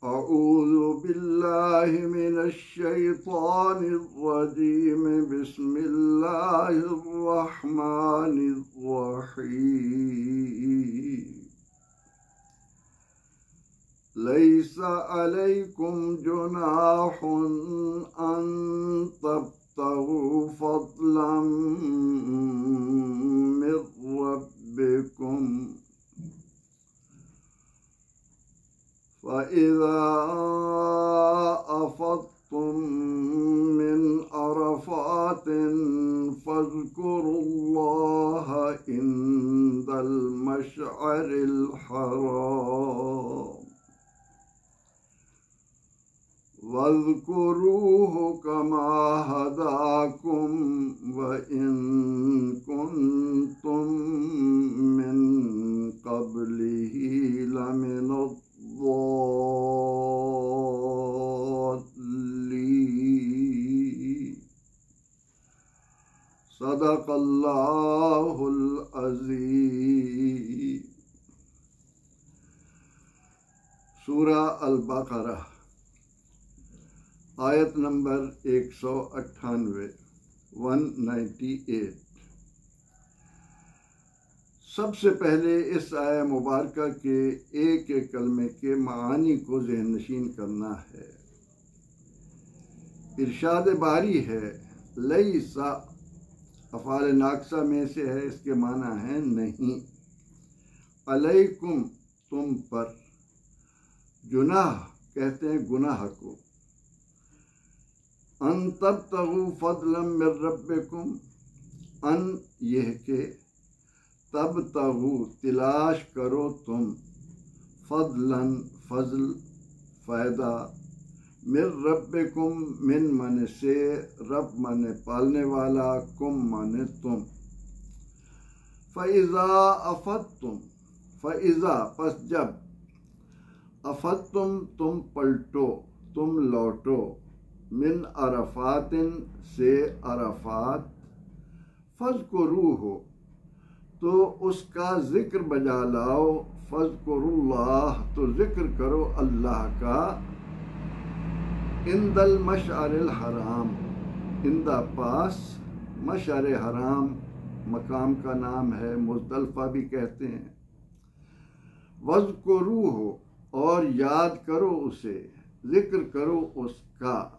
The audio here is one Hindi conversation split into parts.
अऊज़ु बिल्लाहि मिनश शैतानिर रजीम बिस्मिल्लाहिर रहमानिर रहीम लैसा अलैकुम जुनाहुन अन तब्तगू फज़लन मिर रब्बिकुम फ़इज़ा अफ़ज़्तुम मिन अरफ़ातिन फ़ज़्कुरुल्लाह इंदल मशअरिल हराम वज़्कुरूहु कमा हदाकुम व इन कुंतुम मिन क़ब्लिही लमिनद्दॉल्लीन। सदक़ल्लाहुल अज़ीम। सूरा अल-बक़रा आयत नंबर 198 198। सबसे पहले इस आया मुबारका के एक एक कलमे के मानी को ज़हन नशीन करना है। इरशाद बारी है लैसा अफ़ाल नाक़सा में से है, इसके माना है नहीं। अलैकुम तुम पर, जुनाह कहते हैं गुनाह को। अन तब्तगू फज़लन मिर रब्बिकुम, अन यह के, तब्तगू तलाश करो तुम, फज़लन फज़ल फ़ायदा, मिर रब्बिकुम मिन मन से, रब माने पालने वाला, कुम माने तुम। फ़इज़ा अफ़ज़्तुम, फ़इज़ा पस जब, अफ़ज़्तुम तुम पलटो, तुम लौटो, मिन अरफ़ातिन से अरफ़ात, फ़ज़्कुरूहु तो उसका ज़िक्र बजा लाओ, फ़ज़्कुरुल्लाह तो ज़िक्र करो अल्लाह का, इंदल मशअरिल हराम, इंदा पास, मशअर हराम मकाम का नाम है, मुज़दलिफ़ा भी कहते हैं। वज़्कुरूहु और याद करो उसे, ज़िक्र करो उसका,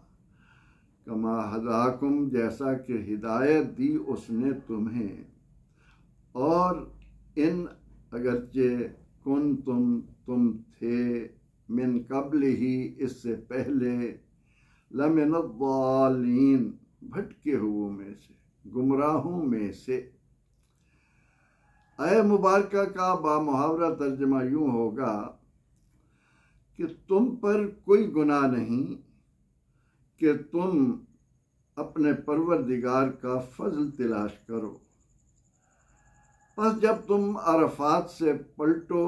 कमा हदाकुम जैसा कि हिदायत दी उसने तुम्हें, और इन अगरचे कुन तुम थे, मिन कब्ल ही इससे पहले, लमिनद्दालीन भटके हुओं में से, गुमराहों में से। आया मुबारका का बामुहावरा तर्जमा यूं होगा कि तुम पर कोई गुनाह नहीं कि तुम अपने परवरदिगार का फजल तलाश करो। बस जब तुम अरफात से पलटो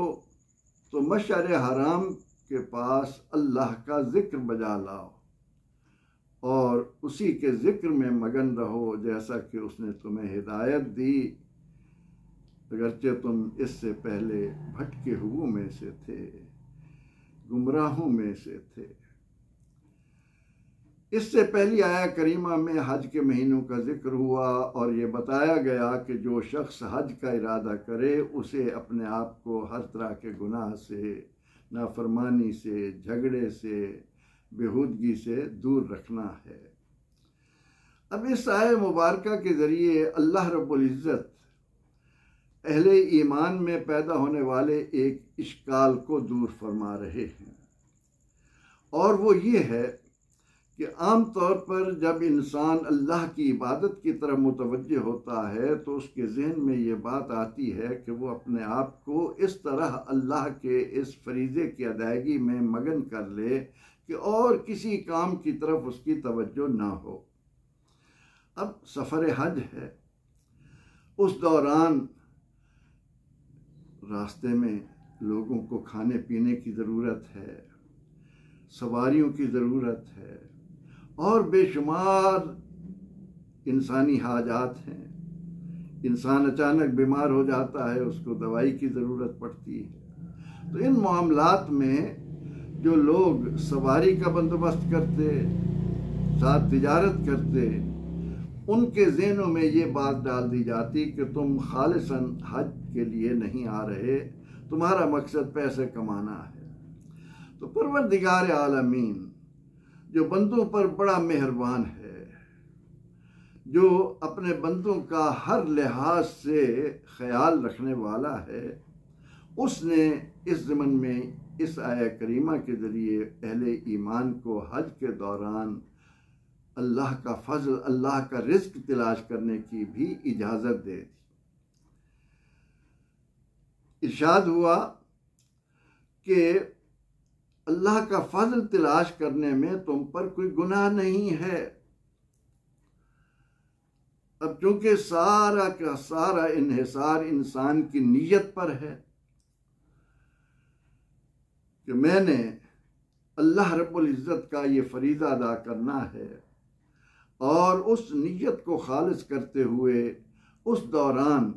तो मशअर हराम के पास अल्लाह का जिक्र बजा लाओ और उसी के जिक्र में मगन रहो जैसा कि उसने तुम्हें हिदायत दी, अगरचे तुम इससे पहले भटके हुओं में से थे, गुमराहों में से थे। इससे पहली आया करीमा में हज के महीनों का जिक्र हुआ और ये बताया गया कि जो शख्स हज का इरादा करे उसे अपने आप को हर तरह के गुनाह से, नाफरमानी से, झगड़े से, बेहूदगी से दूर रखना है। अब इस आया मुबारका के ज़रिए अल्लाह रब्बुल इज़्ज़त अहले ईमान में पैदा होने वाले एक इश्काल को दूर फरमा रहे हैं, और वो ये है कि आम तौर पर जब इंसान अल्लाह की इबादत की तरफ मुतवज्जे होता है तो उसके ज़हन में ये बात आती है कि वो अपने आप को इस तरह अल्लाह के इस फरीज़े की अदायगी में मगन कर ले कि और किसी काम की तरफ उसकी तवज्जो ना हो। अब सफ़र हज है, उस दौरान रास्ते में लोगों को खाने पीने की ज़रूरत है, सवारियों की ज़रूरत है और बेशुमार इंसानी हाजात हैं। इंसान अचानक बीमार हो जाता है, उसको दवाई की ज़रूरत पड़ती है। तो इन मामलात में जो लोग सवारी का बंदोबस्त करते, साथ तिजारत करते, उनके ज़हनों में ये बात डाल दी जाती कि तुम खालिसन हज के लिए नहीं आ रहे, तुम्हारा मकसद पैसे कमाना है। तो परवरदिगार आलमीन जो बंदों पर बड़ा मेहरबान है, जो अपने बंदों का हर लिहाज से ख्याल रखने वाला है, उसने इस ज़मन में इस आया करीमा के ज़रिए अहले ईमान को हज के दौरान अल्लाह का फजल, अल्लाह का रिज़्क तलाश करने की भी इजाज़त दे दी। इरशाद हुआ कि अल्लाह का फजल तलाश करने में तुम पर कोई गुनाह नहीं है। अब चूंकि सारा का सारा इन्हिसार इंसान की नीयत पर है कि मैंने अल्लाह रब्बुल इज़्ज़त का ये फरीज़ा अदा करना है, और उस नीयत को खालिस करते हुए उस दौरान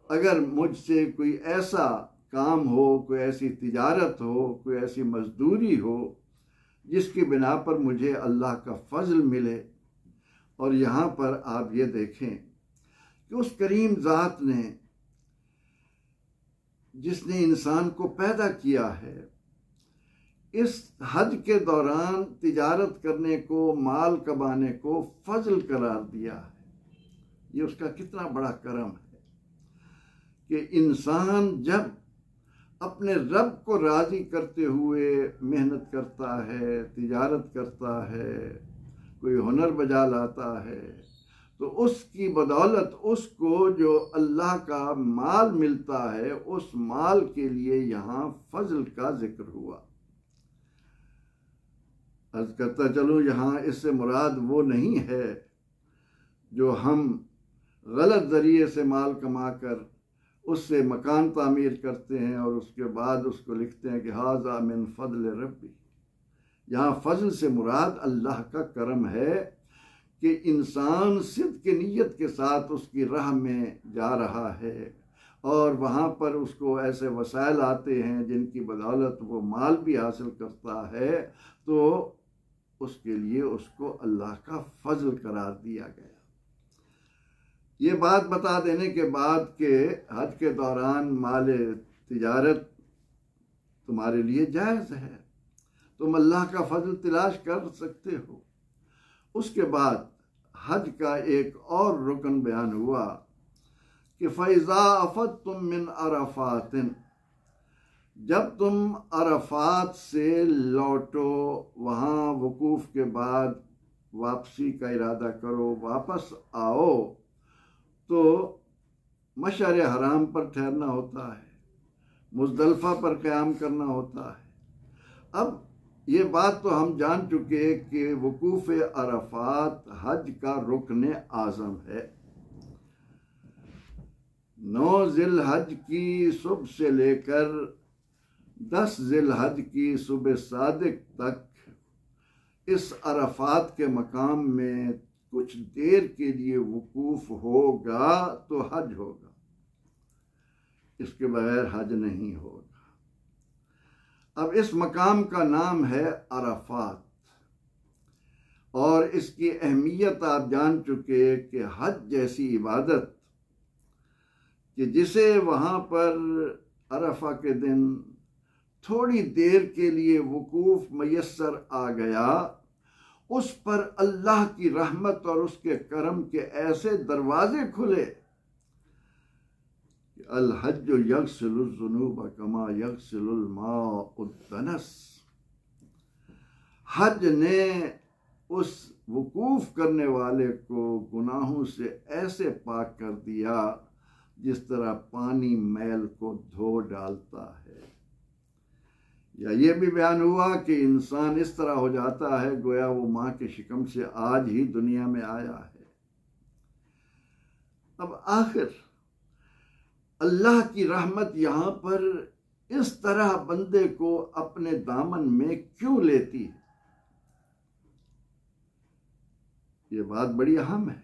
अगर मुझसे कोई ऐसा काम हो, कोई ऐसी तिजारत हो, कोई ऐसी मजदूरी हो जिसकी बिना पर मुझे अल्लाह का फजल मिले। और यहाँ पर आप ये देखें कि उस करीम ज़ात ने, जिसने इंसान को पैदा किया है, इस हज के दौरान तिजारत करने को, माल कमाने को फजल करार दिया है। ये उसका कितना बड़ा करम है कि इंसान जब अपने रब को राज़ी करते हुए मेहनत करता है, तिजारत करता है, कोई हुनर बजा लाता है, तो उसकी बदौलत उसको जो अल्लाह का माल मिलता है, उस माल के लिए यहाँ फजल का जिक्र हुआ। अर्ज करता चलूँ, यहाँ इससे मुराद वो नहीं है जो हम गलत ज़रिए से माल कमा कर उससे मकान तामीर करते हैं और उसके बाद उसको लिखते हैं कि हाज़ा मिन फजल रब्बी। यहाँ फजल से मुराद अल्लाह का करम है कि इंसान सिद्क़ की नीयत के साथ उसकी राह में जा रहा है, और वहाँ पर उसको ऐसे वसाइल आते हैं जिनकी बदौलत वो माल भी हासिल करता है, तो उसके लिए उसको अल्लाह का फजल करार दिया गया। ये बात बता देने के बाद कि हज के दौरान माल तिजारत तुम्हारे लिए जायज़ है, तुम अल्लाह का फजल तलाश कर सकते हो। उसके बाद हज का एक और रुकन बयान हुआ कि फ़ैज़ा अफ़दतुम मिन अरफ़ातिन, जब तुम अरफ़ात से लौटो, वहाँ वकूफ़ के बाद वापसी का इरादा करो, वापस आओ, तो मशअर हराम पर ठहरना होता है, मुज़दलिफ़ा पर क़याम करना होता है। अब ये बात तो हम जान चुके कि वकूफ़ अरफ़ात हज का रुकन आज़म है। 9 ज़िलहज की सुबह से लेकर 10 ज़िलहज की सुबह सादिक तक इस अरफ़ात के मकाम में कुछ देर के लिए वकूफ़ होगा तो हज होगा, इसके बगैर हज नहीं होगा। अब इस मकाम का नाम है अरफ़ात, और इसकी अहमियत आप जान चुके कि हज जैसी इबादत कि जिसे वहाँ पर अरफ़ा के दिन थोड़ी देर के लिए वकूफ़ मयस्सर आ गया, उस पर अल्लाह की रहमत और उसके करम के ऐसे दरवाजे खुले। अल हज यग़सिलुज़ ज़ुनूब कमा यग़सिलुल माउ दनस। हज ने उस वकूफ़ करने वाले को गुनाहों से ऐसे पाक कर दिया जिस तरह पानी मैल को धो डालता है। या ये भी बयान हुआ कि इंसान इस तरह हो जाता है गोया वो माँ के शिकम से आज ही दुनिया में आया है। अब आखिर अल्लाह की रहमत यहाँ पर इस तरह बंदे को अपने दामन में क्यों लेती है, ये बात बड़ी अहम है,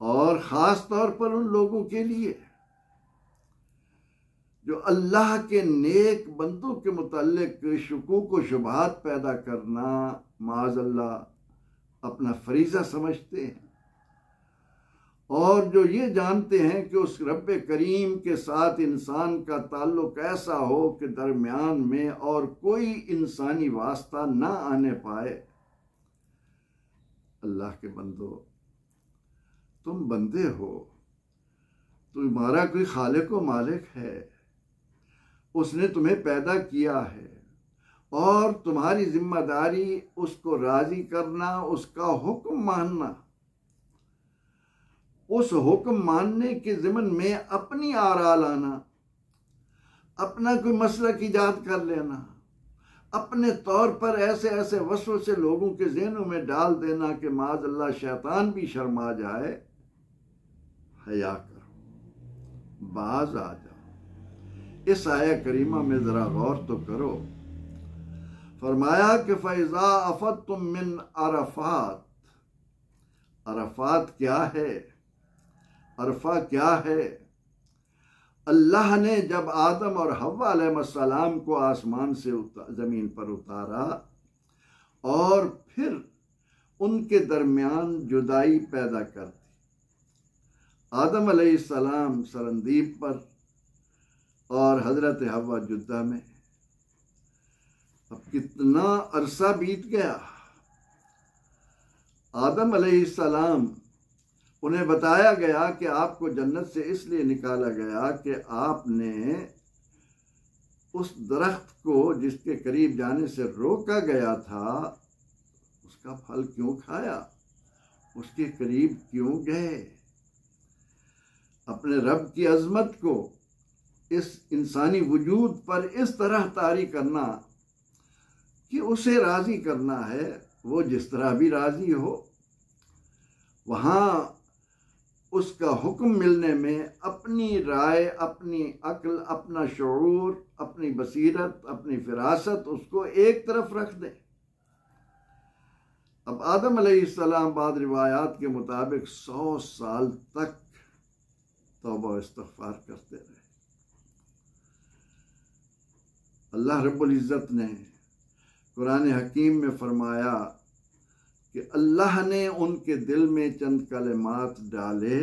और ख़ास तौर पर उन लोगों के लिए जो अल्लाह के नेक बंदों के मुताल्लिक शुकूक व शुबहात पैदा करना माज़अल्लाह अपना फरीज़ा समझते हैं, और जो ये जानते हैं कि उस रब करीम के साथ इंसान का ताल्लुक ऐसा हो कि दरमियान में और कोई इंसानी वास्ता ना आने पाए। अल्लाह के बंदो, तुम बंदे हो, तुम्हारा कोई खालिक व मालिक है, उसने तुम्हें पैदा किया है और तुम्हारी जिम्मेदारी उसको राजी करना, उसका हुक्म मानना। उस हुक्म मानने के ज़िमन में अपनी आरा लाना, अपना कोई मसला की इजाद कर लेना, अपने तौर पर ऐसे ऐसे वसवसे लोगों के ज़हनों में डाल देना कि माज़अल्लाह शैतान भी शर्मा जाए। हया करो, बाज आ जाओ। इस आया करीमा में ज़रा गौर तो करो। फरमाया कि फ़ैज़ा अफ़दतुम मिन अरफ़ात। अरफ़ात क्या है? अरफा क्या है? अल्लाह ने जब आदम और हव्वा अलैहिस्सलाम को आसमान से ज़मीन पर उतारा और फिर उनके दरमियान जुदाई पैदा कर दी। आदम अलैहिस्सलाम सरंदीब पर और हजरत हव्वा जुद्दा में। अब कितना अरसा बीत गया। आदम अलैहिस्सलाम, उन्हें बताया गया कि आपको जन्नत से इसलिए निकाला गया कि आपने उस दरख्त को जिसके करीब जाने से रोका गया था उसका फल क्यों खाया, उसके करीब क्यों गए। अपने रब की अजमत को इस इंसानी वजूद पर इस तरह तारी करना कि उसे राजी करना है, वो जिस तरह भी राजी हो। वहाँ उसका हुक्म मिलने में अपनी राय, अपनी अक्ल, अपना शऊर, अपनी बसीरत, अपनी फिरासत उसको एक तरफ रख दे। अब आदम अलैहिस्सलाम बाद रिवायात के मुताबिक 100 साल तक तौबा इस्तग़फ़ार करते रहे। अल्लाह रब्बुल इज़्ज़त ने कुरान हकीम में फरमाया कि अल्लाह ने उनके दिल में चंद कलिमात डाले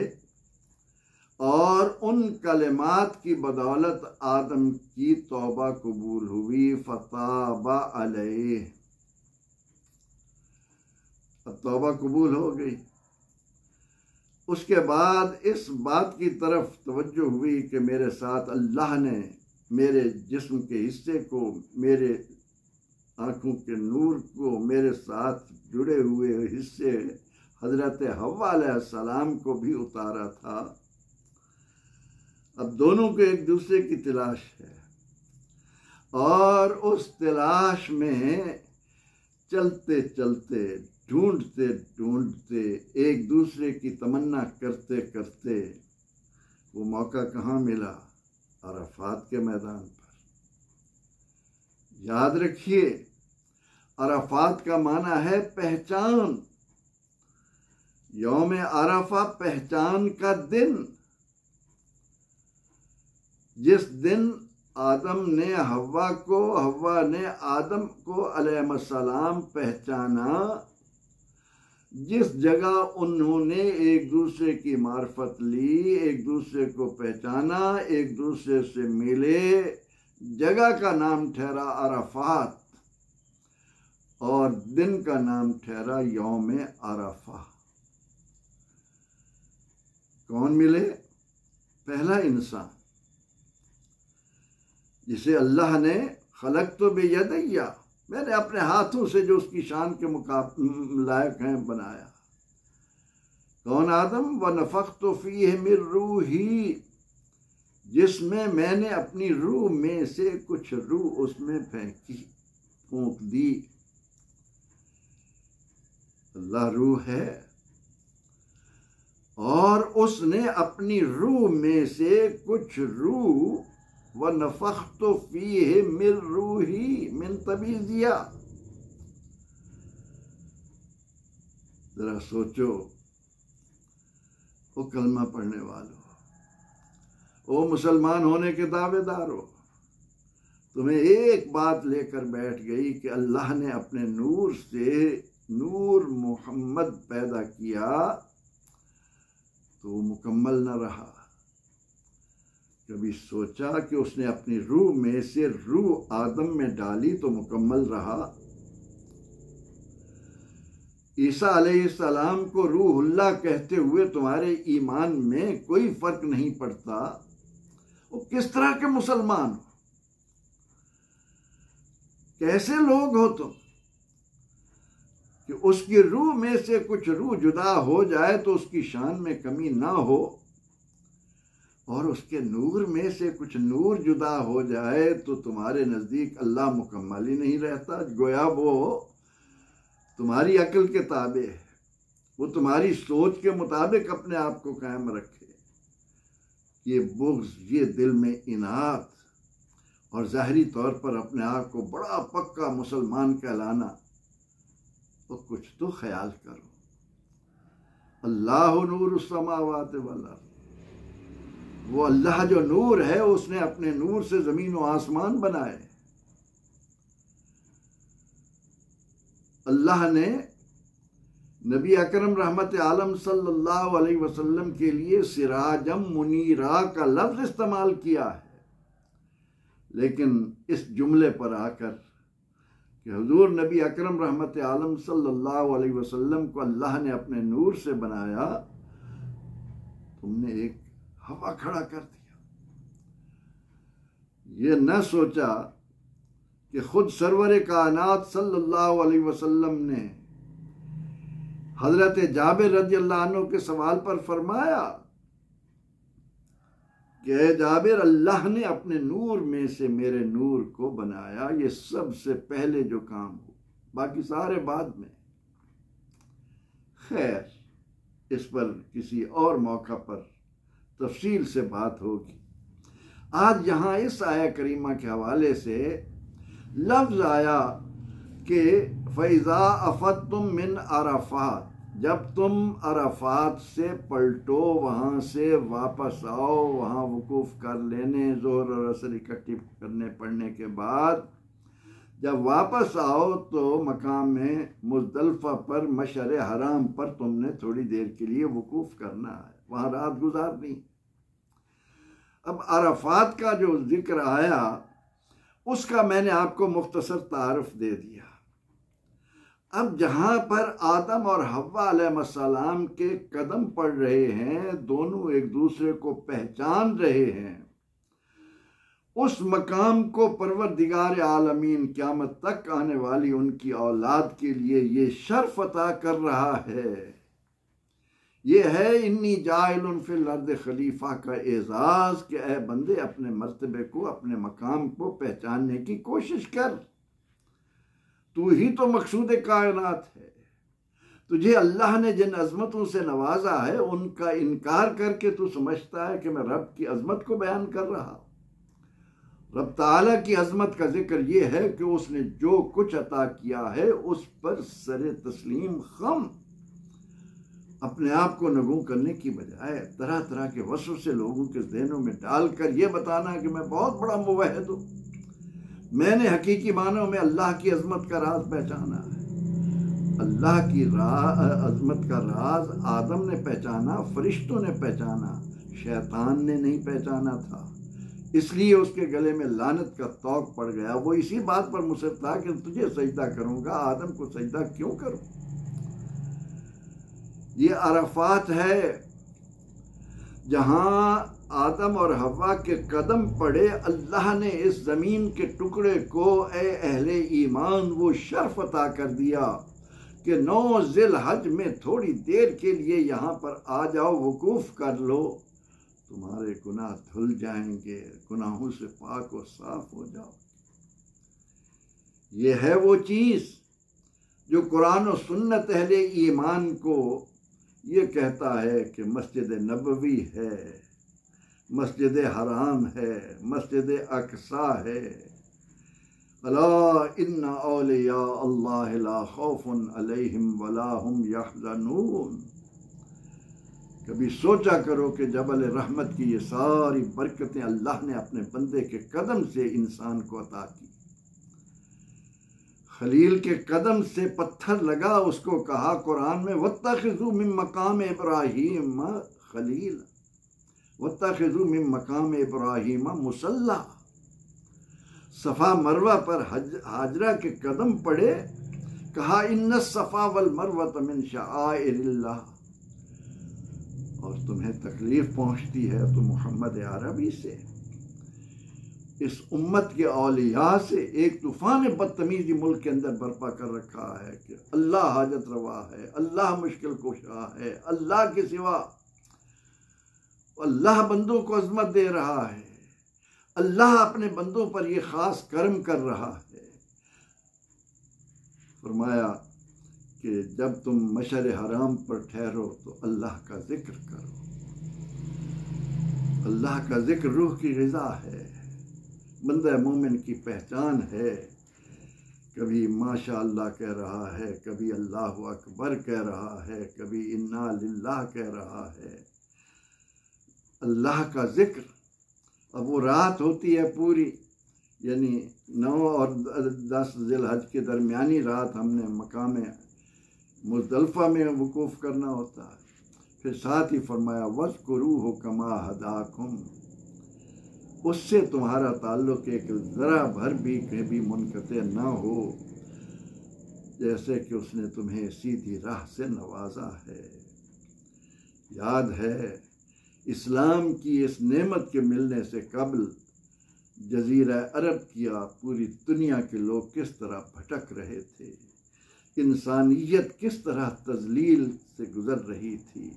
और उन कलिमात की बदौलत आदम की तौबा कबूल हुई। फताबा अलैह, अब तौबा कबूल हो गई। उसके बाद इस बात की तरफ तवज्जो हुई कि मेरे साथ अल्लाह ने मेरे जिस्म के हिस्से को, मेरे आँखों के नूर को, मेरे साथ जुड़े हुए हिस्से हजरत हव्वा अलैहिस्सलाम को भी उतारा था। अब दोनों को एक दूसरे की तलाश है और उस तलाश में चलते चलते, ढूंढते ढूंढते, एक दूसरे की तमन्ना करते करते वो मौका कहाँ मिला? अरफात के मैदान पर। याद रखिए, अरफात का माना है पहचान। यौम अरफा पहचान का दिन, जिस दिन आदम ने हव्वा को, हव्वा ने आदम को अलैहिस्सलाम पहचाना, जिस जगह उन्होंने एक दूसरे की मार्फत ली, एक दूसरे को पहचाना, एक दूसरे से मिले, जगह का नाम ठहरा अरफात और दिन का नाम ठहरा यौम अरफा। कौन मिले? पहला इंसान जिसे अल्लाह ने खलक़्तु बियदैया, मैंने अपने हाथों से जो उसकी शान के लायक हैं बनाया। कौन? आदम। व नफ़ख़्तु फ़ीहि मिन रूही, जिसमें मैंने अपनी रूह में से कुछ रूह उसमें फेंकी, फूंक दी। अल्लाह रूह है और उसने अपनी रूह में से कुछ रूह, व नफ़ख़्तु फ़ीहि मिन रूही मिन तबीज़िया। जरा सोचो, वो कलमा पढ़ने वालों, ओ मुसलमान होने के दावेदार हो, तुम्हें एक बात लेकर बैठ गई कि अल्लाह ने अपने नूर से नूर मोहम्मद पैदा किया तो वो मुकम्मल न रहा। कभी सोचा कि उसने अपनी रूह में से रूह आदम में डाली तो मुकम्मल रहा। ईसा अलैहिस्सलाम को रूहुल्लाह कहते हुए तुम्हारे ईमान में कोई फर्क नहीं पड़ता। वो किस तरह के मुसलमान हो, कैसे लोग हो तुम कि उसकी रूह में से कुछ रूह जुदा हो जाए तो उसकी शान में कमी ना हो, और उसके नूर में से कुछ नूर जुदा हो जाए तो तुम्हारे नज़दीक अल्लाह मुकम्मल ही नहीं रहता। गोया वो तुम्हारी अक्ल के ताबे है, वो तुम्हारी सोच के मुताबिक अपने आप को कायम रखे। ये बुग़्ज़, ये दिल में इनात और ज़ाहरी तौर पर अपने आप को बड़ा पक्का मुसलमान कहलाना, तो कुछ तो ख्याल करो। अल्लाह नूरुस समावाति वल अर्ज़, वो अल्लाह जो नूर है उसने अपने नूर से ज़मीन व आसमान बनाए। अल्लाह ने नबी अकरम रहमत आलम सल्लल्लाहु अलैहि वसल्लम के लिए सिराजम मुनीरा का लफ्ज़ इस्तेमाल किया है, लेकिन इस जुमले पर आकर कि हुजूर नबी अकरम रहमत आलम सल्लल्लाहु अलैहि वसल्लम को अल्लाह ने अपने नूर से बनाया, तुमने एक हवा खड़ा कर दिया। ये न सोचा कि खुद सरवर कायनात सल्लल्लाहु अलैहि वसल्लम ने हजरत जाबिर रज़ी अल्लाह अन्हु के सवाल पर फरमाया कि जाबिर, अल्लाह ने अपने नूर में से मेरे नूर को बनाया, ये सबसे पहले जो काम हो, बाकी सारे बाद में। खैर, इस पर किसी और मौका पर तफसील से बात होगी। आज यहाँ इस आया करीमा के हवाले से लफ्ज़ आया कि फ़ैज़ा अफ़दतुम मिन अरफ़ात, जब तुम अरफ़ात से पलटो, वहाँ से वापस आओ, वहाँ वकूफ़ कर लेने, ज़ोहर और असर इकट्ठी करने पड़ने के बाद जब वापस आओ तो मकाम में मुज़दलिफ़ा पर मशअर हराम पर तुमने थोड़ी देर के लिए वकूफ़ करना है, वहाँ रात गुजारनी। अब अरफ़ात का जो जिक्र आया उसका मैंने आपको मुख्तसर तारुफ दे दिया। अब जहाँ पर आदम और हव्वा अलैहिस्सलाम के कदम पड़ रहे हैं, दोनों एक दूसरे को पहचान रहे हैं, उस मकाम को परवरदिगार आलमीन क़यामत तक आने वाली उनकी औलाद के लिए ये शर्फ अता कर रहा है। ये है इन्नी जाइलुन फिल अर्द खलीफा का एजाज़ कि ए बंदे, अपने मर्तबे को, अपने मकाम को पहचानने की कोशिश कर। तू ही तो मकसूद कायनात है। तुझे अल्लाह ने जिन अजमतों से नवाजा है उनका इनकार करके तू समझता है कि मैं रब की अजमत को बयान कर रहा हूँ। रब ताला की अजमत का जिक्र यह है कि उसने जो कुछ अता किया है उस पर सरे तस्लीम खम, अपने आप को नगू करने की बजाय तरह तरह के वसवसे लोगों के ज़हनों में डालकर यह बताना कि मैं बहुत बड़ा मुवहिद हूँ, मैंने हकीकी मानों में अल्लाह की अजमत का राज पहचाना है। अल्लाह की अजमत का राज आदम ने पहचाना, फरिश्तों ने पहचाना, शैतान ने नहीं पहचाना था, इसलिए उसके गले में लानत का तौक पड़ गया। वो इसी बात पर मुसर था कि तुझे सजदा करूँगा, आदम को सजदा क्यों करूँ। ये अरफात है जहाँ आदम और हवा के कदम पड़े। अल्लाह ने इस ज़मीन के टुकड़े को ए अहले ईमान वो शर्फ अता कर दिया कि 9 ज़िलहज में थोड़ी देर के लिए यहाँ पर आ जाओ, वकूफ़ कर लो, तुम्हारे गुनाह धुल जाएंगे, गुनाहों से पाक और साफ हो जाओ। ये है वो चीज़ जो कुरान और सुन्नत अहले ईमान को ये कहता है कि मस्जिद नबवी है, मस्जिद हराम है, मस्जिद अक्सा है। अला इन्ना औलिया अल्लाह ला खौफुन अलैहिम वला हुम यहज़नून। कभी सोचा करो कि जबल रहमत की ये सारी बरकतें अल्लाह ने अपने बंदे के कदम से इंसान को अता की। खलील के कदम से पत्थर लगा, उसको कहा कुरान में वत्तखिज़ू मिन मकाम इब्राहीम खलील, वत्तखिज़ू मिन मकाम इब्राहीम मुसल्ला। सफ़ा मरवा पर हाजरा के कदम पड़े, कहा इन्न सफ़ा वल मरवत मिन शआइरिल्लाह। और तुम्हें तकलीफ पहुंचती है तो मोहम्मद अरबी से, इस उम्मत के औलिया से एक तूफान बदतमीजी मुल्क के अंदर बर्पा कर रखा है कि अल्लाह हाजत रवा है, अल्लाह मुश्किल कुशा है, अल्लाह के सिवा अल्लाह बंदों को अजमत दे रहा है, अल्लाह अपने बंदों पर यह खास कर्म कर रहा है। फरमाया कि जब तुम मशर हराम पर ठहरो तो अल्लाह का जिक्र करो। अल्लाह का जिक्र रूह की ग़िज़ा है, बंदा मोमिन की पहचान है। कभी माशा अल्लाह कह रहा है, कभी अल्लाहु अकबर कह रहा है, कभी इन्ना लिल्लाह कह रहा है। अल्लाह का जिक्र। अब वो रात होती है पूरी, यानी 9 और 10 ज़िलहज के दरमियानी रात हमने मकाम मुज़दलिफ़ा में वक़ूफ़ करना होता है। फिर साथ ही फरमाया वज़्कुरूहु कमा हदाकुम, उससे तुम्हारा ताल्लुक़ एक ज़रा भर भी कभी मुनक़ते न हो, जैसे कि उसने तुम्हें सीधी राह से नवाजा है। याद है इस्लाम की इस नेमत के मिलने से कबल जज़ीरा अरब किया पूरी दुनिया के लोग किस तरह भटक रहे थे, इंसानियत किस तरह तज़लील से गुज़र रही थी,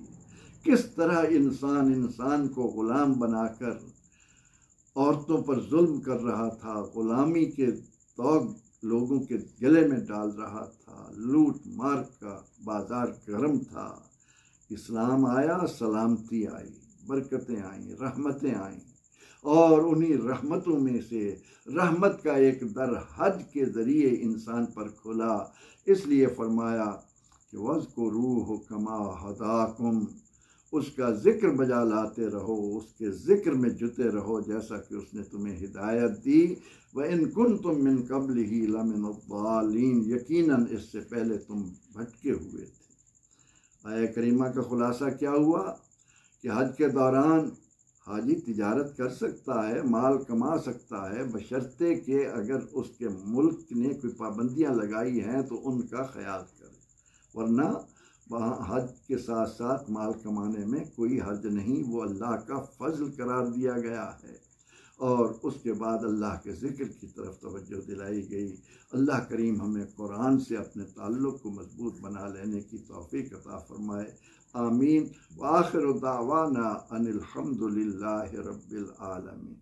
किस तरह इंसान को ग़ुलाम बनाकर औरतों पर जुल्म कर रहा था, ग़ुलामी के तौग लोगों के गले में डाल रहा था, लूट मार का बाजार गर्म था। इस्लाम आया, सलामती आई, बरकतें आईं, रहमतें आईं, और उन्हीं रहमतों में से रहमत का एक दर हज के ज़रिए इंसान पर खुला। इसलिए फरमाया कि वज़्कुरूहु कमा हदाकुम, उसका ज़िक्र बजा लाते रहो, उसके ज़िक्र में जुटे रहो जैसा कि उसने तुम्हें हिदायत दी। व इन कुंतुम मिन क़ब्लिही लमिनद्दालीन, यकीनन इससे पहले तुम भटके हुए थे। आया करीमा का खुलासा क्या हुआ कि हज के दौरान हाजी तिजारत कर सकता है, माल कमा सकता है, बशर्ते कि अगर उसके मुल्क ने कोई पाबंदियां लगाई हैं तो उनका ख्याल करे, वरना वहाँ हज के साथ साथ माल कमाने में कोई हर्ज नहीं, वो अल्लाह का फजल करार दिया गया है। और उसके बाद अल्लाह के ज़िक्र की तरफ तवज्जो दिलाई गई। अल्लाह करीम हमें कुरान से अपने ताल्लुक़ को मजबूत बना लेने की तौफ़ीक़ अता फ़रमाए। आमीन। व आखिरु दावाना अनिल हम्दुलिल्लाहि रब्बिल आलमीन।